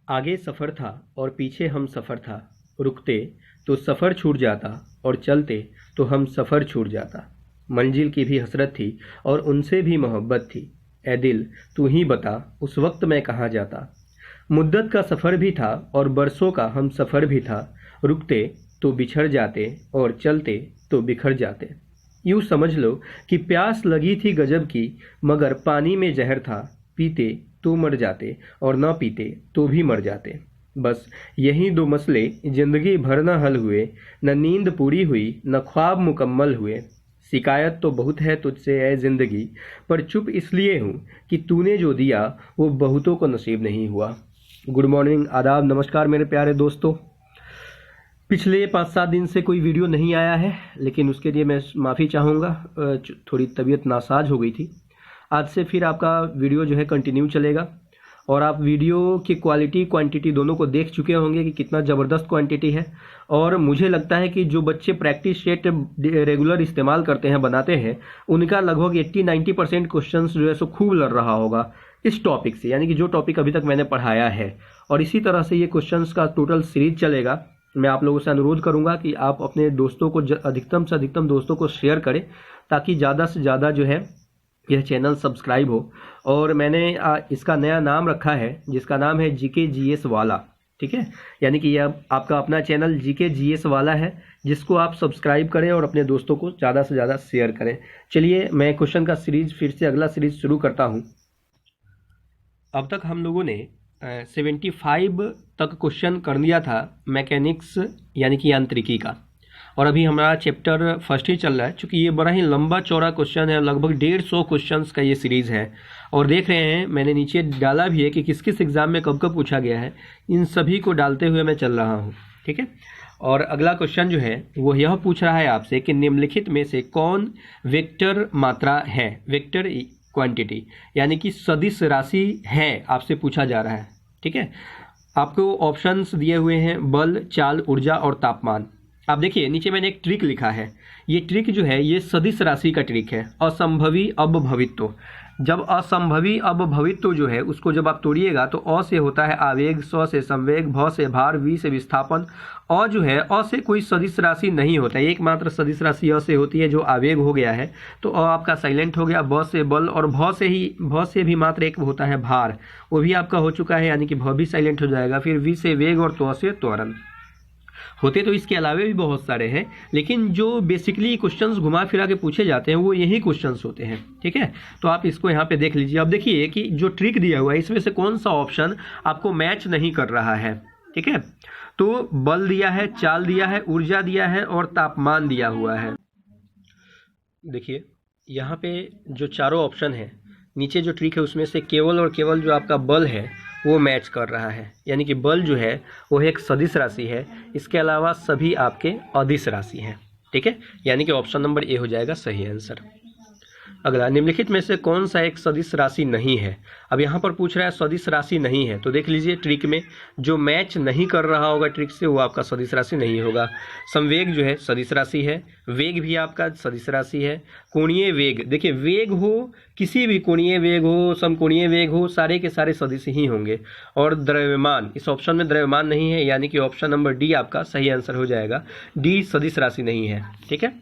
आगे सफ़र था और पीछे हम सफ़र था, रुकते तो सफ़र छूट जाता और चलते तो हम सफ़र छूट जाता। मंजिल की भी हसरत थी और उनसे भी मोहब्बत थी। ए दिल तू ही बता उस वक्त मैं कहाँ जाता। मुद्दत का सफ़र भी था और बरसों का हम सफ़र भी था, रुकते तो बिछड़ जाते और चलते तो बिखर जाते। यूँ समझ लो कि प्यास लगी थी गजब की, मगर पानी में जहर था, पीते तो मर जाते और न पीते तो भी मर जाते। बस यही दो मसले जिंदगी भर न हल हुए, न नींद पूरी हुई न ख्वाब मुकम्मल हुए। शिकायत तो बहुत है तुझसे ए जिंदगी, पर चुप इसलिए हूँ कि तूने जो दिया वो बहुतों को नसीब नहीं हुआ। गुड मॉर्निंग, आदाब, नमस्कार मेरे प्यारे दोस्तों। पिछले 5-7 दिन से कोई वीडियो नहीं आया है, लेकिन उसके लिए मैं माफ़ी चाहूँगा। थोड़ी तबीयत नासाज हो गई थी। आज से फिर आपका वीडियो जो है कंटिन्यू चलेगा और आप वीडियो की क्वालिटी क्वांटिटी दोनों को देख चुके होंगे कि कितना ज़बरदस्त क्वांटिटी है। और मुझे लगता है कि जो बच्चे प्रैक्टिस सेट रेगुलर इस्तेमाल करते हैं, बनाते हैं, उनका लगभग 80-90% क्वेश्चन जो है सो खूब लड़ रहा होगा इस टॉपिक से, यानी कि जो टॉपिक अभी तक मैंने पढ़ाया है। और इसी तरह से ये क्वेश्चन का टोटल सीरीज चलेगा। मैं आप लोगों से अनुरोध करूंगा कि आप अपने दोस्तों को अधिकतम से अधिकतम दोस्तों को शेयर करें, ताकि ज़्यादा से ज़्यादा जो है यह चैनल सब्सक्राइब हो। और मैंने इसका नया नाम रखा है, जिसका नाम है जीके जीएस वाला। ठीक है, यानी कि यह आपका अपना चैनल जीके जीएस वाला है, जिसको आप सब्सक्राइब करें और अपने दोस्तों को ज़्यादा से ज़्यादा शेयर करें। चलिए मैं क्वेश्चन का सीरीज फिर से अगला सीरीज शुरू करता हूँ। अब तक हम लोगों ने 75 तक क्वेश्चन कर लिया था मैकेनिक्स यानी कि यांत्रिकी का, और अभी हमारा चैप्टर फर्स्ट ही चल रहा है। चूँकि ये बड़ा ही लंबा चौड़ा क्वेश्चन है, लगभग 150 क्वेश्चंस का ये सीरीज़ है। और देख रहे हैं मैंने नीचे डाला भी है कि किस किस एग्ज़ाम में कब कब पूछा गया है, इन सभी को डालते हुए मैं चल रहा हूँ। ठीक है, और अगला क्वेश्चन जो है वो यह पूछ रहा है आपसे कि निम्नलिखित में से कौन वेक्टर मात्रा है, वेक्टर क्वांटिटी यानी कि सदिश राशि है, आपसे पूछा जा रहा है। ठीक है, आपको ऑप्शंस दिए हुए हैं बल, चाल, ऊर्जा और तापमान। आप देखिए नीचे मैंने एक ट्रिक लिखा है। ये ट्रिक जो है ये सदिश राशि का ट्रिक है, असंभवी अबभवित्व। जब असंभवी अबभवित्व जो है उसको जब आप तोड़िएगा तो अ से होता है आवेग, स से संवेग, भ से भार, वी से विस्थापन। अ जो है अ से कोई सदिश राशि नहीं होता है, एकमात्र सदिश राशि अ से होती है जो आवेग हो गया है, तो अ आपका साइलेंट हो गया। ब से बल, और भ से भी मात्र एक होता है भार, वो भी आपका हो चुका है, यानी कि भ भी साइलेंट हो जाएगा। फिर वी से वेग और त्व से त्वरण। होते तो इसके अलावा भी बहुत सारे हैं, लेकिन जो बेसिकली क्वेश्चंस घुमा फिरा के पूछे जाते हैं वो यही क्वेश्चंस होते हैं। ठीक है, तो आप इसको यहाँ पे देख लीजिए। अब देखिए कि जो ट्रिक दिया हुआ है इसमें से कौन सा ऑप्शन आपको मैच नहीं कर रहा है। ठीक है, तो बल दिया है, चाल दिया है, ऊर्जा दिया है और तापमान दिया हुआ है। देखिए यहाँ पे जो चारों ऑप्शन है, नीचे जो ट्रिक है उसमें से केवल और केवल जो आपका बल है वो मैच कर रहा है, यानी कि बल जो है वो एक सदिश राशि है। इसके अलावा सभी आपके अदिश राशि हैं। ठीक है, यानी कि ऑप्शन नंबर ए हो जाएगा सही आंसर। अगला, निम्नलिखित में से कौन सा एक सदिश राशि नहीं है। अब यहाँ पर पूछ रहा है सदिश राशि नहीं है, तो देख लीजिए ट्रिक में जो मैच नहीं कर रहा होगा ट्रिक से वो आपका सदिश राशि नहीं होगा। संवेग जो है सदिश राशि है, वेग भी आपका सदिश राशि है। कोणीय वेग, देखिए वेग हो, किसी भी कोणीय वेग हो, समकोणीय वेग हो, सारे के सारे सदिश ही होंगे। और द्रव्यमान, इस ऑप्शन में द्रव्यमान नहीं है, यानी कि ऑप्शन नंबर डी आपका सही आंसर हो जाएगा। डी सदिश राशि नहीं है। ठीक है,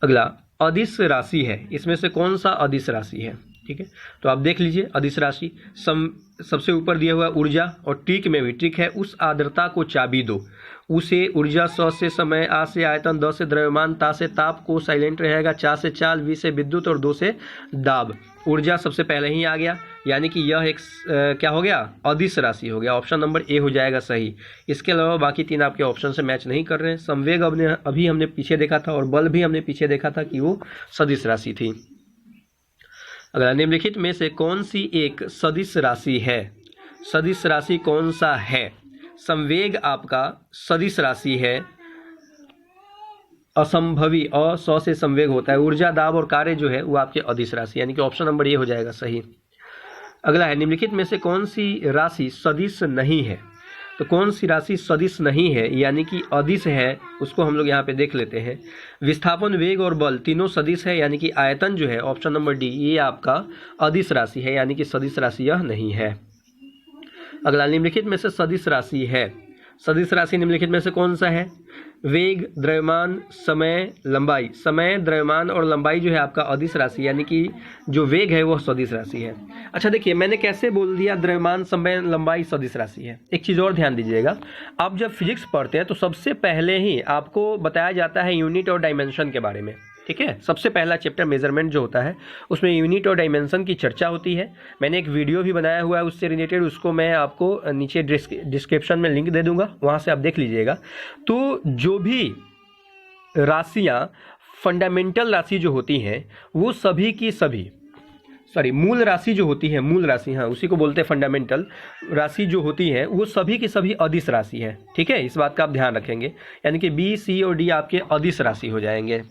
अगला अदिश राशि है, इसमें से कौन सा अदिश राशि है। ठीक है, तो आप देख लीजिए अदिश राशि सबसे ऊपर दिया हुआ ऊर्जा, और ट्रिक में भी ट्रिक है उस आर्द्रता को चाबी दो। उसे ऊर्जा, स से समय, आ से आयतन, द से द्रव्यमान, ता से ताप, को साइलेंट रहेगा, चा से चाल, वी से विद्युत और दो से दाब। ऊर्जा सबसे पहले ही आ गया, यानी कि यह एक क्या हो गया, अदिश राशि हो गया। ऑप्शन नंबर ए हो जाएगा सही। इसके अलावा बाकी तीन आपके ऑप्शन से मैच नहीं कर रहे हैं। संवेग अभी हमने पीछे देखा था और बल भी हमने पीछे देखा था कि वो सदिश राशि थी। अगला, निम्नलिखित में से कौन सी एक सदिश राशि है। सदिश राशि कौन सा है। संवेग आपका सदिश राशि है, असंभवी अ स से संवेग होता है। ऊर्जा, दाब और कार्य जो है वो आपके अदिश राशि, यानी कि ऑप्शन नंबर ए हो जाएगा सही। अगला है, निम्नलिखित में से कौन सी राशि सदिश नहीं है। तो कौन सी राशि सदिश नहीं है यानी कि अदिश है, उसको हम लोग यहाँ पे देख लेते हैं। विस्थापन, वेग और बल तीनों सदिश है, यानी कि आयतन जो है ऑप्शन नंबर डी ये आपका अदिश राशि है, यानी कि सदिश राशि यह नहीं है। अगला, निम्नलिखित में से सदिश राशि है। सदिश राशि निम्नलिखित में से कौन सा है? वेग, द्रव्यमान, समय, लंबाई। समय, द्रव्यमान और लंबाई जो है आपका अदिश राशि, यानी कि जो वेग है वो सदिश राशि है। अच्छा देखिए, मैंने कैसे बोल दिया द्रव्यमान, समय, लंबाई सदिश राशि है। एक चीज़ और ध्यान दीजिएगा, आप जब फिजिक्स पढ़ते हैं तो सबसे पहले ही आपको बताया जाता है यूनिट और डायमेंशन के बारे में, ठीक है। सबसे पहला चैप्टर मेजरमेंट जो होता है उसमें यूनिट और डायमेंशन की चर्चा होती है। मैंने एक वीडियो भी बनाया हुआ है उससे रिलेटेड, उसको मैं आपको नीचे डिस्क्रिप्शन में लिंक दे दूंगा, वहाँ से आप देख लीजिएगा। तो जो भी राशियाँ फंडामेंटल राशि जो होती हैं वो सभी की सभी, मूल राशि जो होती है, मूल राशि, हाँ उसी को बोलते हैं फंडामेंटल राशि जो होती है, वो सभी की सभी अदिश राशि है, ठीक है। इस बात का आप ध्यान रखेंगे, यानी कि बी, सी और डी आपके अदिश राशि हो जाएंगे।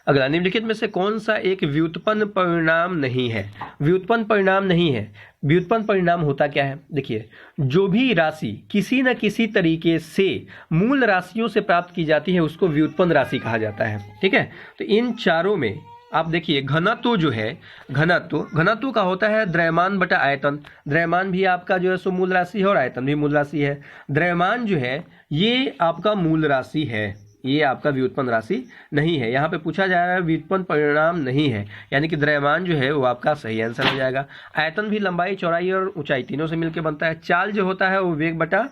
अगला, निम्नलिखित में से कौन सा एक व्युत्पन्न परिणाम नहीं है? व्युत्पन्न परिणाम नहीं है। व्युत्पन्न परिणाम होता क्या है? देखिए, जो भी राशि किसी न किसी तरीके से मूल राशियों से प्राप्त की जाती है उसको व्युत्पन्न राशि कहा जाता है, ठीक है। तो इन चारों में आप देखिए, घनत्व जो है, घनत्व का होता है द्रव्यमान बटा आयतन। द्रव्यमान भी आपका जो है सो मूल राशि है और आयतन भी मूल राशि है। द्रव्यमान जो है ये आपका मूल राशि है, ये आपका व्युत्पन्न राशि नहीं है। यहाँ पे पूछा जा रहा है व्युत्पन्न परिणाम नहीं है, यानी कि द्रव्यमान जो है वो आपका सही आंसर हो जाएगा। आयतन भी लंबाई, चौड़ाई और ऊंचाई तीनों से मिलकर बनता है। चाल जो होता है वो वेग बटा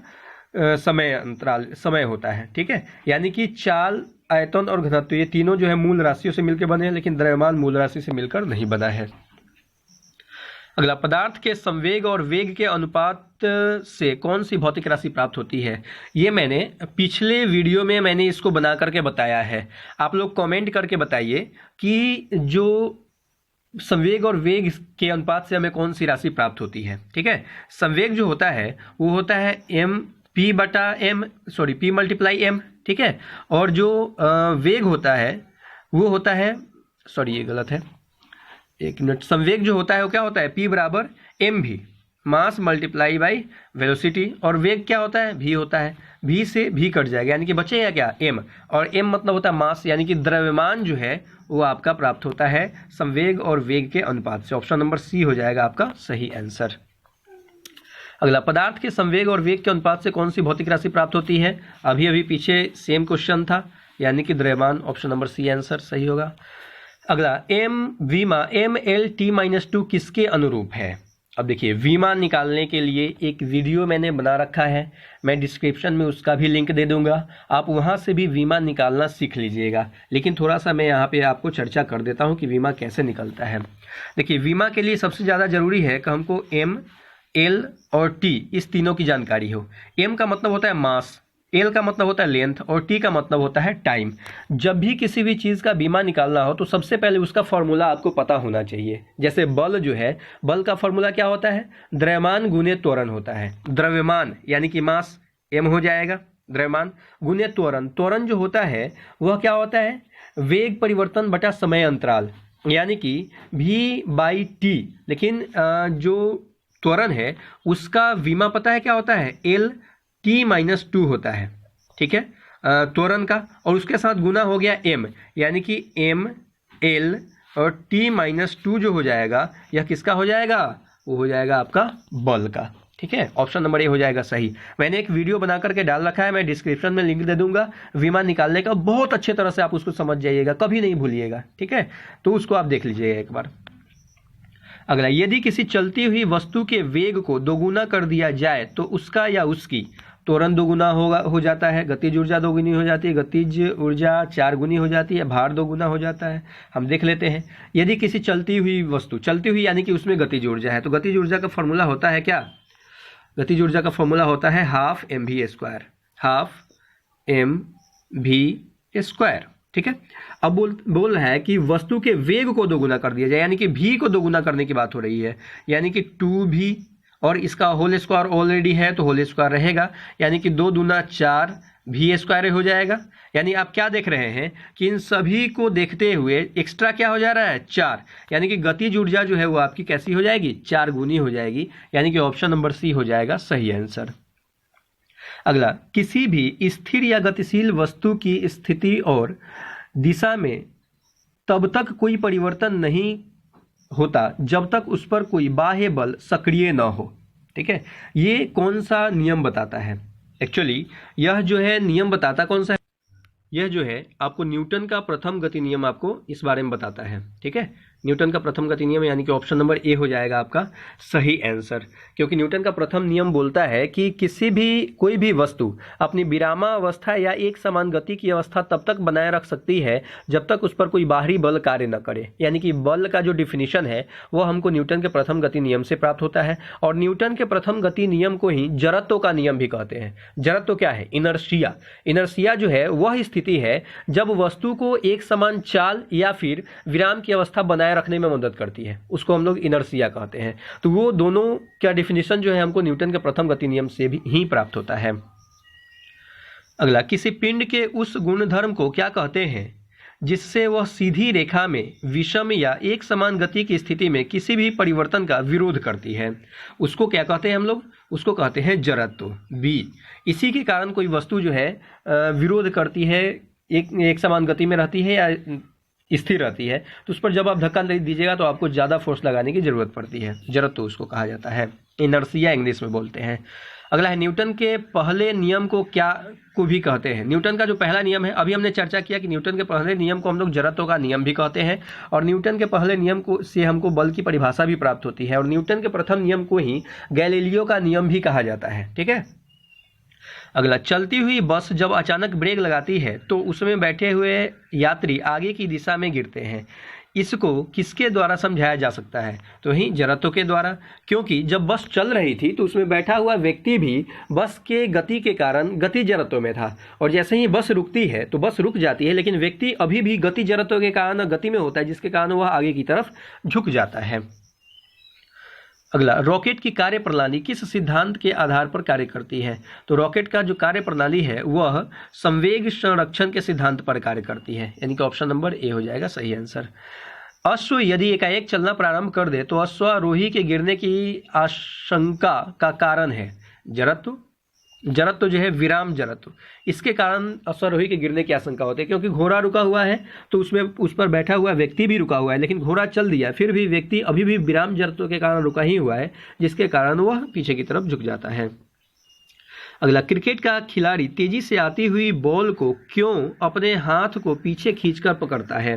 समय अंतराल, समय होता है, ठीक है। यानी कि चाल, आयतन और घनत्व ये तीनों जो है मूल राशियों से मिलकर बने हैं, लेकिन द्रव्यमान मूल राशि से मिलकर नहीं बना है। अगला, पदार्थ के संवेग और वेग के अनुपात से कौन सी भौतिक राशि प्राप्त होती है? ये मैंने पिछले वीडियो में मैंने इसको बना करके बताया है। आप लोग कमेंट करके बताइए कि जो संवेग और वेग के अनुपात से हमें कौन सी राशि प्राप्त होती है, ठीक है। संवेग जो होता है वो होता है पी मल्टीप्लाई एम, ठीक है। और जो वेग होता है वो होता है, ये गलत है, एक मिनट। संवेग जो होता है वो क्या होता है? P बराबर एम भी, मास मल्टीप्लाई बाई वेलोसिटी। और वेग क्या होता है? v होता है, v से v कट जाएगा, यानी कि बचेगा क्या? m। और m मतलब होता है मास, यानी कि द्रव्यमान जो है वो आपका प्राप्त होता है संवेग और वेग के अनुपात से। ऑप्शन नंबर सी हो जाएगा आपका सही आंसर। अगला, पदार्थ के संवेग और वेग के अनुपात से कौन सी भौतिक राशि प्राप्त होती है? अभी पीछे सेम क्वेश्चन था, यानी कि द्रव्यमान। ऑप्शन नंबर सी आंसर सही होगा। अगला, mL/T-2 किसके अनुरूप है? अब देखिए, वीमा निकालने के लिए एक वीडियो मैंने बना रखा है, मैं डिस्क्रिप्शन में उसका भी लिंक दे दूंगा, आप वहां से भी वीमा निकालना सीख लीजिएगा। लेकिन थोड़ा सा मैं यहाँ पे आपको चर्चा कर देता हूँ कि वीमा कैसे निकलता है। देखिए, वीमा के लिए सबसे ज़्यादा जरूरी है कि हमको M, L और T इस तीनों की जानकारी हो। M का मतलब होता है मास, L का मतलब होता है लेंथ और T का मतलब होता है टाइम। जब भी किसी भी चीज़ का बीमा निकालना हो तो सबसे पहले उसका फॉर्मूला आपको पता होना चाहिए। जैसे बल जो है, बल का फॉर्मूला क्या होता है? द्रव्यमान गुने त्वरण होता है। द्रव्यमान यानी कि मास m हो जाएगा, द्रव्यमान गुने त्वरण। त्वरण जो होता है वह क्या होता है? वेग परिवर्तन बटा समय अंतराल, यानी कि v/t। लेकिन जो त्वरण है उसका बीमा पता है क्या होता है? L/T-2 होता है, ठीक है, त्वरण का। और उसके साथ गुना हो गया m, यानी कि m, L और T-2 जो हो जाएगा यह किसका हो जाएगा? वो हो जाएगा आपका बल का, ठीक है। ऑप्शन नंबर ए हो जाएगा सही। मैंने एक वीडियो बना करके डाल रखा है, मैं डिस्क्रिप्शन में लिंक दे दूंगा। विमा निकालने का बहुत अच्छे तरह से आप उसको समझ जाइएगा, कभी नहीं भूलिएगा, ठीक है। तो उसको आप देख लीजिएगा एक बार। अगला, यदि किसी चलती हुई वस्तु के वेग को दोगुना कर दिया जाए तो उसका या उसकी त्वरण दोगुना हो जाता है, गतिज ऊर्जा दोगुनी हो जाती है, गतिज ऊर्जा 4 गुनी हो जाती है, भार दोगुना हो जाता है। हम देख लेते हैं। यदि किसी चलती हुई वस्तु, चलती हुई यानी कि उसमें गतिज ऊर्जा है, तो गतिज ऊर्जा का फॉर्मूला होता है क्या? गतिज ऊर्जा का फॉर्मूला होता है हाफ mv², हाफ mv², ठीक है। अब बोल रहा है कि वस्तु के वेग को दोगुना कर दिया जाए, यानी कि v को दोगुना करने की बात हो रही है, यानी कि 2v और इसका होल स्क्वायर ऑलरेडी है तो होल स्क्वायर रहेगा, यानी कि 2 दूना 4 v² हो जाएगा। यानी आप क्या देख रहे हैं कि इन सभी को देखते हुए एक्स्ट्रा क्या हो जा रहा है? 4, यानी कि गतिज ऊर्जा जो है वो आपकी कैसी हो जाएगी? 4 गुनी हो जाएगी, यानी कि ऑप्शन नंबर सी हो जाएगा सही आंसर। अगला, किसी भी स्थिर या गतिशील वस्तु की स्थिति और दिशा में तब तक कोई परिवर्तन नहीं होता जब तक उस पर कोई बाह्य बल सक्रिय न हो, ठीक है, ये कौन सा नियम बताता है? एक्चुअली यह जो है नियम बताता कौन सा है? यह जो है आपको न्यूटन का प्रथम गति नियम आपको इस बारे में बताता है। ठीक है, न्यूटन का प्रथम गति नियम, यानी कि ऑप्शन नंबर ए हो जाएगा आपका सही आंसर। क्योंकि न्यूटन का प्रथम नियम बोलता है कि कोई भी वस्तु अपनी विरामावस्था या एक समान गति की अवस्था तब तक बनाए रख सकती है जब तक उस पर कोई बाहरी बल कार्य न करे। यानी कि बल का जो डिफिनीशन है वो हमको न्यूटन के प्रथम गति नियम से प्राप्त होता है। और न्यूटन के प्रथम गति नियम को ही जड़त्व का नियम भी कहते हैं। जड़त्व क्या है? इनर्शिया। इनर्शिया जो है वह स्थिति है जब वस्तु को एक समान चाल या फिर विराम की अवस्था बनाए रखने में मदद करती है, उसको हम लोग इनर्शिया कहते हैं। तो वो दोनों का डिफिनीशन जो है हमको न्यूटन के प्रथम गति नियम से भी ही प्राप्त होता है। अगला, किसी पिंड के उस गुणधर्म को क्या कहते हैं जिससे वह सीधी रेखा में विषम या एक समान गति की स्थिति में किसी भी परिवर्तन का विरोध करती है? उसको क्या कहते हैं हम लोग? उसको कहते हैं जड़त्व। बी, इसी के कारण कोई वस्तु जो है विरोध करती है, एक समान गति में रहती है या स्थिर रहती है, तो उस पर जब आप धक्का दीजिएगा तो आपको ज़्यादा फोर्स लगाने की जरूरत पड़ती है। जड़त्व उसको कहा जाता है, इनर्शिया इंग्लिश में बोलते हैं। अगला है, न्यूटन के पहले नियम को क्या को भी कहते हैं? न्यूटन का जो पहला नियम है, अभी हमने चर्चा किया कि न्यूटन के पहले नियम को हम लोग जड़त्व का नियम भी कहते हैं। और न्यूटन के पहले नियम को से हमको बल की परिभाषा भी प्राप्त होती है। और न्यूटन के प्रथम नियम को ही गैलीलियो का नियम भी कहा जाता है। ठीक है। अगला, चलती हुई बस जब अचानक ब्रेक लगाती है तो उसमें बैठे हुए यात्री आगे की दिशा में गिरते हैं। इसको किसके द्वारा समझाया जा सकता है? तो ही जड़त्व के द्वारा। क्योंकि जब बस चल रही थी तो उसमें बैठा हुआ व्यक्ति भी बस के गति के कारण गति जड़त्व में था, और जैसे ही बस रुकती है तो बस रुक जाती है, लेकिन व्यक्ति अभी भी गति जड़त्व के कारण गति में होता है, जिसके कारण वह आगे की तरफ झुक जाता है। अगला, रॉकेट की कार्य प्रणाली किस सिद्धांत के आधार पर कार्य करती है? तो रॉकेट का जो कार्य प्रणाली है वह संवेग संरक्षण के सिद्धांत पर कार्य करती है, यानी कि ऑप्शन नंबर ए हो जाएगा सही आंसर। अश्व यदि एकाएक चलना प्रारंभ कर दे तो अश्वारोही के गिरने की आशंका का कारण है जड़त्व। जड़त्व जो है विराम जड़त्व, इसके कारण अश्वारोही के गिरने की आशंका होती है। क्योंकि घोड़ा रुका हुआ है तो उसमें उस पर बैठा हुआ व्यक्ति भी रुका हुआ है, लेकिन घोड़ा चल दिया, फिर भी व्यक्ति अभी भी विराम जड़त्व के कारण रुका ही हुआ है, जिसके कारण वह पीछे की तरफ झुक जाता है। अगला, क्रिकेट का खिलाड़ी तेजी से आती हुई बॉल को क्यों अपने हाथ को पीछे खींचकर पकड़ता है?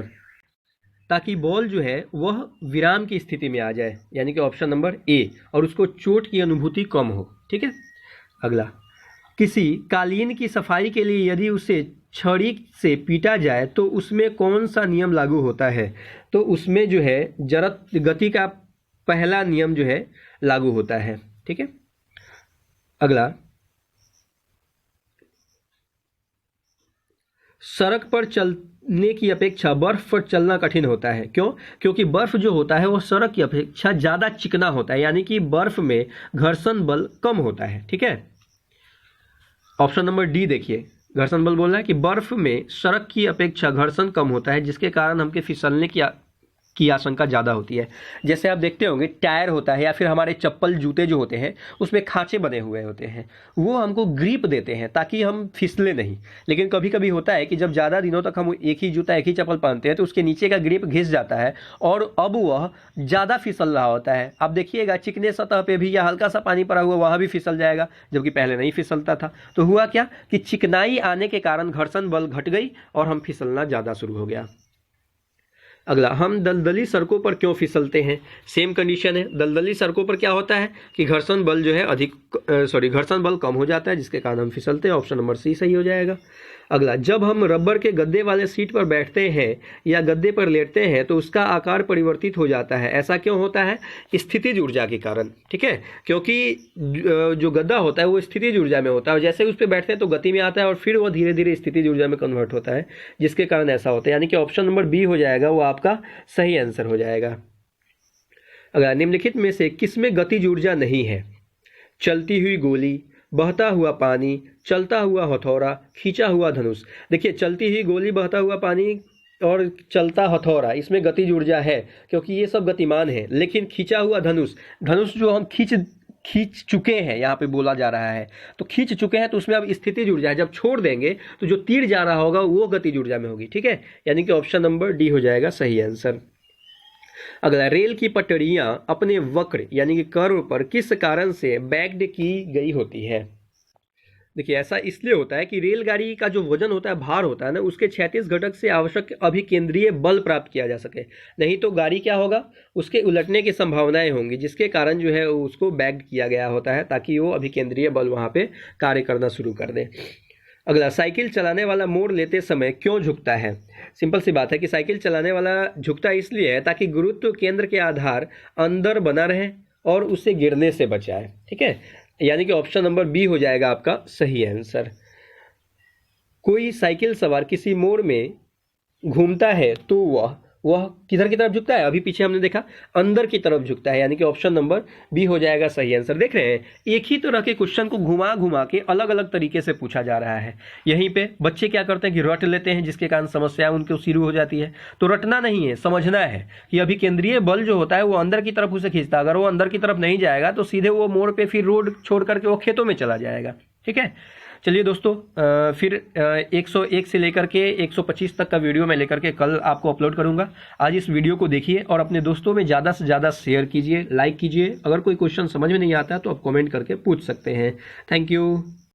ताकि बॉल जो है वह विराम की स्थिति में आ जाए, यानी कि ऑप्शन नंबर ए, और उसको चोट की अनुभूति कम हो। ठीक है। अगला, किसी कालीन की सफाई के लिए यदि उसे छड़ी से पीटा जाए तो उसमें कौन सा नियम लागू होता है? तो उसमें जो है जड़त्व गति का पहला नियम जो है लागू होता है। ठीक है। अगला, सड़क पर चलने की अपेक्षा बर्फ पर चलना कठिन होता है। क्यों? क्योंकि बर्फ जो होता है वो सड़क की अपेक्षा ज़्यादा चिकना होता है, यानी कि बर्फ में घर्षण बल कम होता है। ठीक है। ऑप्शन नंबर डी देखिए, घर्षण बल बोल रहा है कि बर्फ में सड़क की अपेक्षा घर्षण कम होता है, जिसके कारण हमके फिसलने की आशंका ज़्यादा होती है। जैसे आप देखते होंगे टायर होता है या फिर हमारे चप्पल जूते जो होते हैं उसमें खांचे बने हुए होते हैं, वो हमको ग्रिप देते हैं ताकि हम फिसले नहीं। लेकिन कभी कभी होता है कि जब ज़्यादा दिनों तक हम एक ही जूता एक ही चप्पल पहनते हैं तो उसके नीचे का ग्रिप घिस जाता है और अब वह ज़्यादा फिसल रहा होता है। आप देखिएगा चिकने सतह पर भी या हल्का सा पानी पड़ा हुआ वहाँ भी फिसल जाएगा, जबकि पहले नहीं फिसलता था। तो हुआ क्या कि चिकनाई आने के कारण घर्षण बल घट गई और हम फिसलना ज़्यादा शुरू हो गया। अगला, हम दलदली सड़कों पर क्यों फिसलते हैं? सेम कंडीशन है। दलदली सड़कों पर क्या होता है कि घर्षण बल जो है घर्षण बल कम हो जाता है, जिसके कारण हम फिसलते हैं। ऑप्शन नंबर सी सही हो जाएगा। अगला, जब हम रबर के गद्दे वाले सीट पर बैठते हैं या गद्दे पर लेटते हैं तो उसका आकार परिवर्तित हो जाता है। ऐसा क्यों होता है? स्थितिज ऊर्जा के कारण। ठीक है। क्योंकि जो गद्दा होता है वो स्थितिज ऊर्जा में होता है और जैसे उस पर बैठते हैं तो गति में आता है और फिर वो धीरे धीरे स्थितिज ऊर्जा में कन्वर्ट होता है, जिसके कारण ऐसा होता है। यानी कि ऑप्शन नंबर बी हो जाएगा, वो आपका सही आंसर हो जाएगा। अगला, निम्नलिखित में से किसमें गतिज ऊर्जा नहीं है? चलती हुई गोली, बहता हुआ पानी, चलता हुआ हथौड़ा, खींचा हुआ धनुष। देखिए, चलती हुई गोली, बहता हुआ पानी और चलता हथौड़ा, इसमें गतिज ऊर्जा है क्योंकि ये सब गतिमान है। लेकिन खींचा हुआ धनुष, धनुष जो हम खींच चुके हैं, यहाँ पे बोला जा रहा है, तो खींच चुके हैं तो उसमें अब स्थितिज ऊर्जा है। जब छोड़ देंगे तो जो तीर जा रहा होगा वो गतिज ऊर्जा में होगी। ठीक है। यानी कि ऑप्शन नंबर डी हो जाएगा सही आंसर। अगला, रेल की पटरियां अपने वक्र यानी कि कर्व पर किस कारण से बैक्ड की गई होती है? देखिए, ऐसा इसलिए होता है कि रेलगाड़ी का जो वजन होता है, भार होता है ना, उसके क्षैतिज घटक से आवश्यक अभिकेंद्रीय बल प्राप्त किया जा सके। नहीं तो गाड़ी क्या होगा, उसके उलटने की संभावनाएं होंगी, जिसके कारण जो है उसको बैक्ड किया गया होता है ताकि वो अभिकेंद्रीय बल वहां पे कार्य करना शुरू कर दे। अगला, साइकिल चलाने वाला मोड़ लेते समय क्यों झुकता है? सिंपल सी बात है कि साइकिल चलाने वाला झुकता इसलिए है ताकि गुरुत्व केंद्र के आधार अंदर बना रहे और उससे गिरने से बचाए। ठीक है, यानी कि ऑप्शन नंबर बी हो जाएगा आपका सही आंसर। कोई साइकिल सवार किसी मोड़ में घूमता है तो वह किधर की तरफ झुकता है? अभी पीछे हमने देखा अंदर की तरफ झुकता है, यानी कि ऑप्शन नंबर बी हो जाएगा सही आंसर। देख रहे हैं, एक ही तरह के क्वेश्चन को घुमा घुमा के अलग अलग तरीके से पूछा जा रहा है। यहीं पे बच्चे क्या करते हैं कि रट लेते हैं, जिसके कारण समस्या उनको शुरू हो जाती है। तो रटना नहीं है, समझना है कि अभी केंद्रीय बल जो होता है वो अंदर की तरफ उसे खींचता है। अगर वो अंदर की तरफ नहीं जाएगा तो सीधे वो मोड़ पे फिर रोड छोड़ करके वो खेतों में चला जाएगा। ठीक है, चलिए दोस्तों, फिर 101 से लेकर के 125 तक का वीडियो मैं लेकर के कल आपको अपलोड करूंगा। आज इस वीडियो को देखिए और अपने दोस्तों में ज़्यादा से ज़्यादा शेयर कीजिए, लाइक कीजिए। अगर कोई क्वेश्चन समझ में नहीं आता तो आप कमेंट करके पूछ सकते हैं। Thank you.